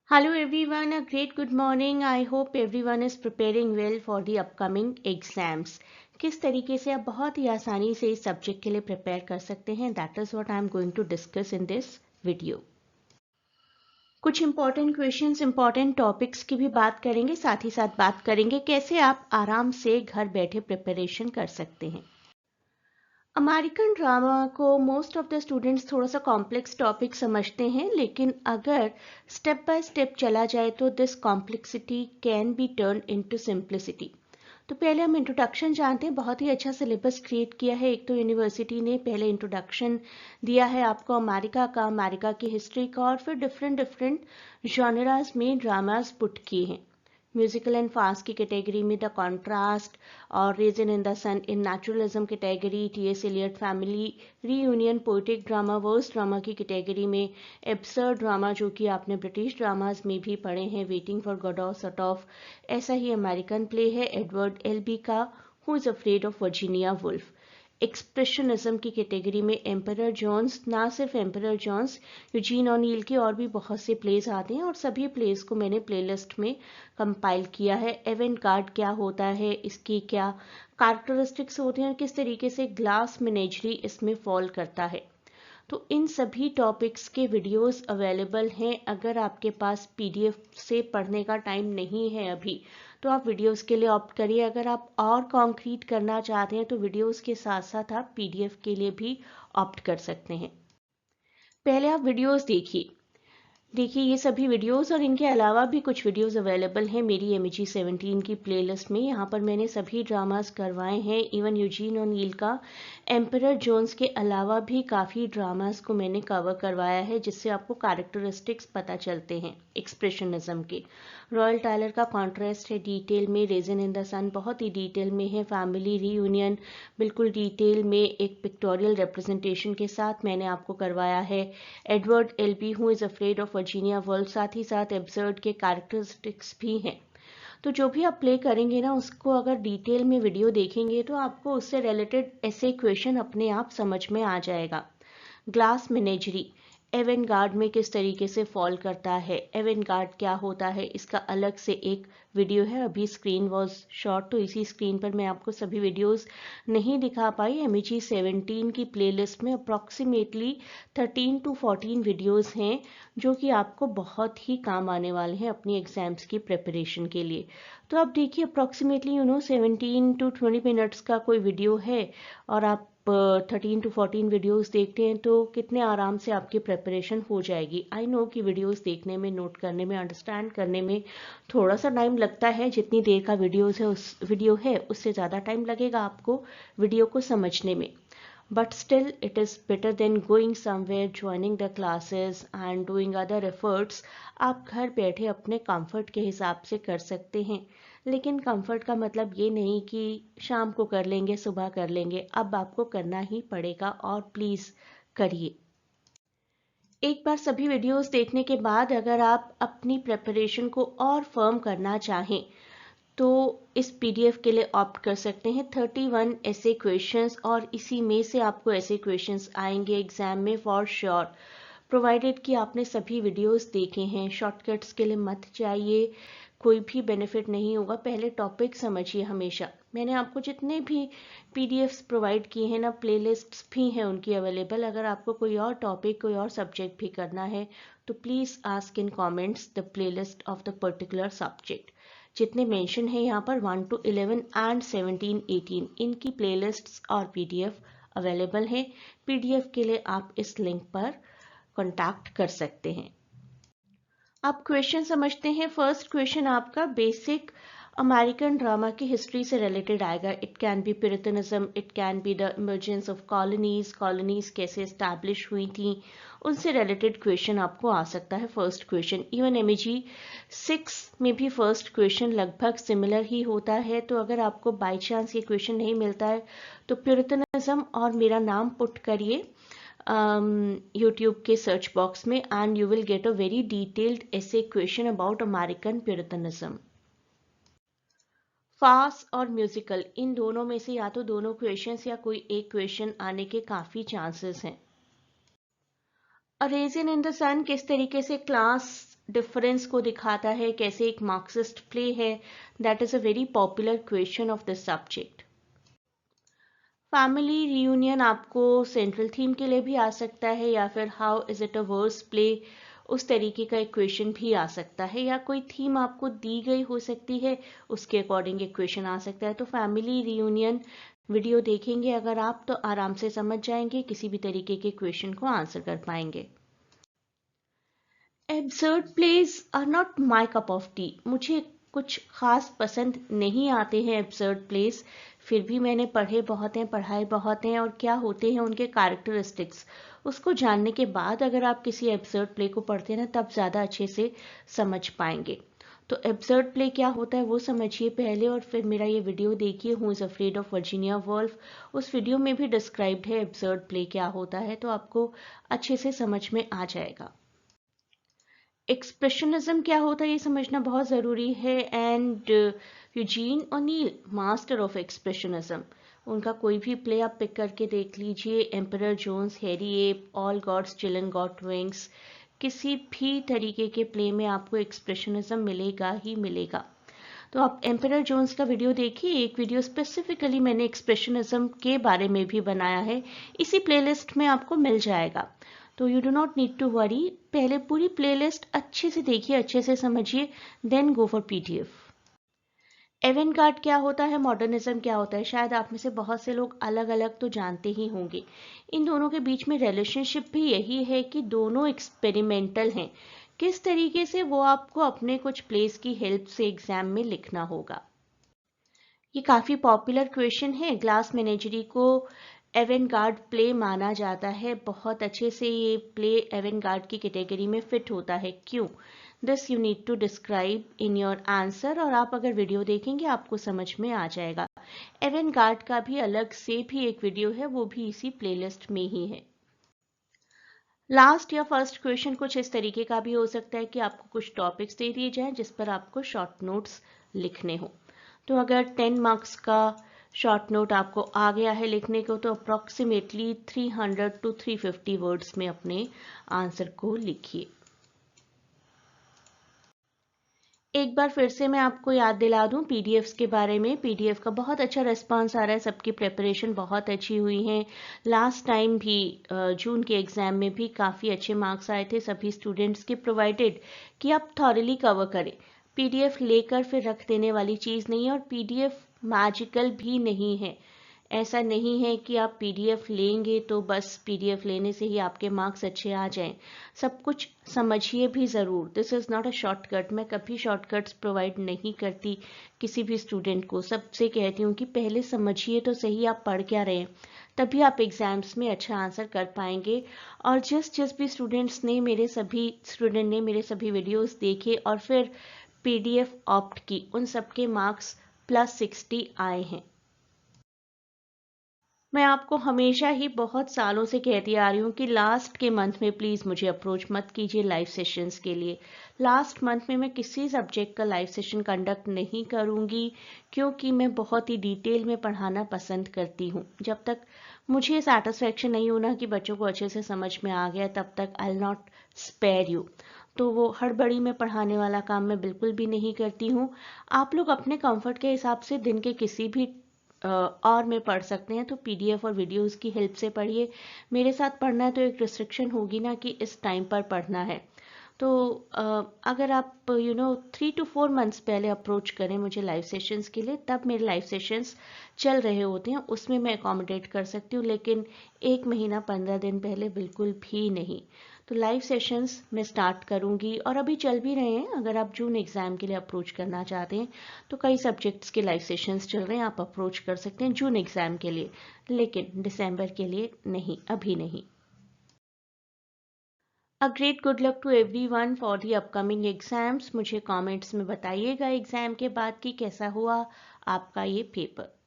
Hello everyone, a great good morning. I hope everyone is preparing well for the upcoming exams. किस तरीके से आप बहुत ही आसानी से इस सब्जेक्ट के लिए प्रिपेयर कर सकते हैं, that is what I am going to discuss in this video. कुछ इंपॉर्टेंट क्वेश्चंस, इंपॉर्टेंट टॉपिक्स की भी बात करेंगे, साथ ही साथ बात करेंगे कैसे आप आराम से घर बैठे प्रिपरेशन कर सकते हैं। अमेरिकन ड्रामा को मोस्ट ऑफ द स्टूडेंट्स थोड़ा सा कॉम्प्लेक्स टॉपिक समझते हैं, लेकिन अगर स्टेप बाय स्टेप चला जाए तो this complexity can be turn into simplicity. तो पहले हम इंट्रोडक्शन जानते हैं। बहुत ही अच्छा सिलेबस क्रिएट किया है। एक तो यूनिवर्सिटी ने पहले इंट्रोडक्शन दिया है आपको अमेरिका का, अमेरिका की हिस्ट्री का, और फिर डिफरेंट डिफरेंट जॉनरास में ड्रामास पुट किए हैं। म्यूजिकल एंड फास्ट की कैटेगरी में द कॉन्ट्रास्ट और raisin in the sun in naturalism category, T S. Eliot family reunion poetic drama verse drama की कैटेगरी में एब्सर्ड ड्रामा जो कि आपने ब्रिटिश ड्रामाज में भी पढ़े हैं, waiting for Godot sort of, ऐसा ही अमेरिकन प्ले है एडवर्ड एलबी का who is afraid of Virginia Woolf. Expressionism की कैटेगरी में एम्परर जॉन्स, ना सिर्फ एम्परर जॉन्स, यूजीन ओनील के और भी बहुत से प्लेस आते हैं और सभी प्लेस को मैंने प्लेलिस्ट में कंपाइल किया है। एवेंट गार्ड क्या होता है, इसकी क्या कैरेक्टरिस्टिक्स होते हैं और किस तरीके से ग्लास मेनेजरी इसमें फॉल करता है, तो इन सभी टॉपिक्स के वीडियोस अवेलेबल हैं। अगर आपके पास पीडीएफ से पढ़ने का टाइम नहीं है अभी, तो आप वीडियोस के लिए ऑप्ट करिए। अगर आप और कॉन्क्रीट करना चाहते हैं तो वीडियोस के साथ साथ आप पीडीएफ के लिए भी ऑप्ट कर सकते हैं। पहले आप वीडियोस देखिए ये सभी वीडियोस और इनके अलावा भी कुछ वीडियोस अवेलेबल हैं मेरी MEG17 की प्लेलिस्ट में। यहाँ पर मैंने सभी ड्रामास करवाए हैं, इवन यूजीन ओनील का एम्परर जोन्स के अलावा भी काफ़ी ड्रामास को मैंने कवर करवाया है, जिससे आपको कैरेक्टरिस्टिक्स पता चलते हैं एक्सप्रेशनिज्म के। रॉयल टायलर का कॉन्ट्रास्ट है डिटेल में, रेजन इन द सन बहुत ही डिटेल में है, फैमिली रीयूनियन बिल्कुल डिटेल में एक पिक्टोरियल रिप्रेजेंटेशन के साथ मैंने आपको करवाया है। Edward Albee who is afraid of Virginia world, साथ ही साथ एब्सर्ड के कैरेक्टरिस्टिक्स भी हैं। तो जो भी आप प्ले करेंगे ना, उसको अगर डिटेल में वीडियो देखेंगे तो आपको उससे रिलेटेड ऐसे क्वेश्चन अपने आप समझ में आ जाएगा। ग्लास मेनेजरी एवेंट गार्ड में किस तरीके से फॉल करता है, एवेंट गार्ड क्या होता है, इसका अलग से एक वीडियो है। अभी स्क्रीन वॉज शॉर्ट तो इसी स्क्रीन पर मैं आपको सभी वीडियोस नहीं दिखा पाई। MEG17 की प्लेलिस्ट में अप्रॉक्सीमेटली 13 to 14 वीडियोस हैं जो कि आपको बहुत ही काम आने वाले हैं अपनी एग्जाम्स की प्रिपरेशन के लिए। तो आप देखिए अप्रॉक्सीमेटली 17 to 20 मिनट्स का कोई वीडियो है और आप 13 to 14 वीडियोस देखते हैं तो कितने आराम से आपकी प्रिपरेशन हो जाएगी। आई नो कि वीडियोस देखने में, नोट करने में, अंडरस्टैंड करने में थोड़ा सा टाइम लगता है। जितनी देर का वीडियो है उससे ज़्यादा टाइम लगेगा आपको वीडियो को समझने में, but still it is better than going somewhere, joining the classes and doing other efforts। आप घर बैठे अपने कंफर्ट के हिसाब से कर सकते हैं, लेकिन कंफर्ट का मतलब ये नहीं कि शाम को कर लेंगे, सुबह कर लेंगे। अब आपको करना ही पड़ेगा और प्लीज़ करिए। एक बार सभी वीडियोस देखने के बाद अगर आप अपनी प्रिपरेशन को और फर्म करना चाहें तो इस पीडीएफ के लिए ऑप्ट कर सकते हैं। 31 ऐसे क्वेश्चंस और इसी में से आपको ऐसे क्वेश्चंस आएंगे एग्जाम में फॉर श्योर, प्रोवाइडेड कि आपने सभी वीडियोस देखे हैं। शॉर्टकट्स के लिए मत जाइए, कोई भी बेनिफिट नहीं होगा। पहले टॉपिक समझिए हमेशा। मैंने आपको जितने भी पीडीएफ्स प्रोवाइड किए हैं ना, प्लेलिस्ट्स भी हैं उनकी अवेलेबल। अगर आपको कोई और टॉपिक, कोई और सब्जेक्ट भी करना है तो please ask in comments the playlist of the particular subject. जितने मेंशन है यहाँ पर 1 to 11 एंड 17, 18 इनकी प्लेलिस्ट्स और पीडीएफ अवेलेबल हैं। पीडीएफ के लिए आप इस लिंक पर कॉन्टैक्ट कर सकते हैं। आप क्वेश्चन समझते हैं। फर्स्ट क्वेश्चन आपका बेसिक अमेरिकन ड्रामा की हिस्ट्री से रिलेटेड आएगा। It can be puritanism, it can be the emergence of colonies, colonies कैसे एस्टैब्लिश हुई थी, उनसे रिलेटेड क्वेश्चन आपको आ सकता है। फर्स्ट क्वेश्चन इवन MEG6 में भी फर्स्ट क्वेश्चन लगभग सिमिलर ही होता है। तो अगर आपको बाई चांस ये क्वेश्चन नहीं मिलता है तो प्यूरिटनिज्म और मेरा नाम पुट करिए यूट्यूब के सर्च बॉक्स में and you will get a very detailed ऐसे क्वेश्चन अबाउट अमेरिकन प्यूरिटनिज्म। फास्ट और म्यूजिकल, इन दोनों में से या तो दोनों क्वेश्चंस या कोई एक क्वेश्चन आने के काफी चांसेस हैं। अ रेजिन इन द सन किस तरीके से क्लास डिफरेंस को दिखाता है, कैसे एक मार्क्सिस्ट प्ले है. That is a very popular question of this subject. Family reunion आपको सेंट्रल थीम के लिए भी आ सकता है, या फिर how is it a verse play, उस तरीके का एक क्वेश्चन भी आ सकता है, या कोई थीम आपको दी गई हो सकती है, उसके अकॉर्डिंग एक क्वेश्चन आ सकता है. तो फैमिली रियूनियन वीडियो देखेंगे अगर आप, तो आराम से समझ जाएंगे, किसी भी तरीके के क्वेश्चन को आंसर कर पाएंगे. Absurd plays are not my cup of tea. मुझे कुछ खास पसंद नहीं आते हैं एब्सर्ड प्लेज, फिर भी मैंने पढ़े बहुत हैं, पढ़ाए बहुत हैं, और क्या होते हैं उनके कैरेक्टरिस्टिक्स, उसको जानने के बाद अगर आप किसी एब्सर्ड प्ले को पढ़ते हैं ना, तब ज़्यादा अच्छे से समझ पाएंगे. तो एब्सर्ड प्ले क्या होता है वो समझिए पहले, और फिर मेरा ये वीडियो देखिए, who is afraid of Virginia wolf. उस वीडियो में भी डिस्क्राइब्ड है एब्सर्ड प्ले क्या होता है, तो आपको अच्छे से समझ में आ जाएगा. एक्सप्रेशनिज्म क्या होता है ये समझना बहुत ज़रूरी है. And Eugene O'Neill, master of expressionism, उनका कोई भी प्ले आप पिक करके देख लीजिए, Emperor Jones, Hairy Ape, All God's Children Got Wings, किसी भी तरीके के प्ले में आपको एक्सप्रेशनिज्म मिलेगा ही मिलेगा. तो आप एम्परर जोन्स का वीडियो देखिए, एक वीडियो स्पेसिफिकली मैंने एक्सप्रेशनिज्म के बारे में भी बनाया है, इसी प्लेलिस्ट में आपको मिल जाएगा. तो you do not need to worry, पहले पूरी प्लेलिस्ट अच्छे से देखिए, अच्छे से समझिए, then go for PDF. Avant-garde क्या होता है, मॉडर्निज्म क्या होता है, शायद आप में से बहुत से लोग अलग अलग तो जानते ही होंगे. इन दोनों के बीच में रिलेशनशिप भी यही है कि दोनों एक्सपेरिमेंटल हैं. किस तरीके से, वो आपको अपने कुछ प्लेस की हेल्प से एग्जाम में लिखना होगा. ये काफ़ी पॉपुलर क्वेश्चन है. ग्लास मेनेजरी को एवेंगार्ड प्ले माना जाता है. बहुत अच्छे से ये प्ले एवेंगार्ड की कैटेगरी में फिट होता है. क्यों? This you need to describe in your answer, और आप अगर वीडियो देखेंगे आपको समझ में आ जाएगा. एवेंगार्ड का भी अलग से भी एक वीडियो है, वो भी इसी प्लेलिस्ट में ही है. लास्ट या फर्स्ट क्वेश्चन कुछ इस तरीके का भी हो सकता है कि आपको कुछ टॉपिक्स दे दिए जाएं जिस पर आपको शॉर्ट नोट्स लिखने हो. तो अगर 10 मार्क्स का शॉर्ट नोट आपको आ गया है लिखने को, तो अप्रॉक्सीमेटली 300 टू 350 वर्ड्स में अपने आंसर को लिखिए. एक बार फिर से मैं आपको याद दिला दूं पीडीएफ्स के बारे में. पीडीएफ का बहुत अच्छा रिस्पांस आ रहा है, सबकी प्रिपरेशन बहुत अच्छी हुई है. लास्ट टाइम भी जून के एग्जाम में भी काफ़ी अच्छे मार्क्स आए थे सभी स्टूडेंट्स के, प्रोवाइडेड कि आप थॉरली कवर करें. पीडीएफ लेकर फिर रख देने वाली चीज़ नहीं है, और पीडीएफ मैजिकल भी नहीं है. ऐसा नहीं है कि आप पीडीएफ लेंगे तो बस पीडीएफ लेने से ही आपके मार्क्स अच्छे आ जाएं. सब कुछ समझिए भी ज़रूर. This is not a shortcut. मैं कभी शॉर्टकट्स प्रोवाइड नहीं करती किसी भी स्टूडेंट को. सबसे कहती हूँ कि पहले समझिए तो सही आप पढ़ क्या रहे हैं, तभी आप एग्ज़ाम्स में अच्छा आंसर कर पाएंगे. और जिस भी स्टूडेंट ने मेरे सभी वीडियोस देखे और फिर पीडीएफ ऑप्ट की, उन सबके मार्क्स +60 आए हैं. मैं आपको हमेशा ही बहुत सालों से कहती आ रही हूँ कि लास्ट के मंथ में प्लीज़ मुझे अप्रोच मत कीजिए लाइव सेशंस के लिए. लास्ट मंथ में मैं किसी सब्जेक्ट का लाइव सेशन कंडक्ट नहीं करूँगी, क्योंकि मैं बहुत ही डिटेल में पढ़ाना पसंद करती हूँ. जब तक मुझे सेटिस्फेक्शन नहीं होना कि बच्चों को अच्छे से समझ में आ गया, तब तक I will not spare you. तो वो हड़बड़ी में पढ़ाने वाला काम मैं बिल्कुल भी नहीं करती हूँ. आप लोग अपने कंफर्ट के हिसाब से दिन के किसी भी और में पढ़ सकते हैं, तो पीडीएफ और वीडियोस की हेल्प से पढ़िए. मेरे साथ पढ़ना है तो एक रिस्ट्रिक्शन होगी ना कि इस टाइम पर पढ़ना है. तो अगर आप 3 to 4 मंथ्स पहले अप्रोच करें मुझे लाइव सेशंस के लिए, तब मेरे लाइव सेशंस चल रहे होते हैं, उसमें मैं अकोमोडेट कर सकती हूँ. लेकिन 1 महीना 15 दिन पहले बिल्कुल भी नहीं. तो लाइव सेशंस मैं स्टार्ट करूँगी, और अभी चल भी रहे हैं. अगर आप जून एग्ज़ाम के लिए अप्रोच करना चाहते हैं तो कई सब्जेक्ट्स के लाइव सेशंस चल रहे हैं, आप अप्रोच कर सकते हैं जून एग्ज़ाम के लिए, लेकिन दिसंबर के लिए नहीं, अभी नहीं. A great good luck to everyone for the upcoming exams. मुझे कमेंट्स में बताइएगा एग्ज़ाम के बाद कि कैसा हुआ आपका ये पेपर.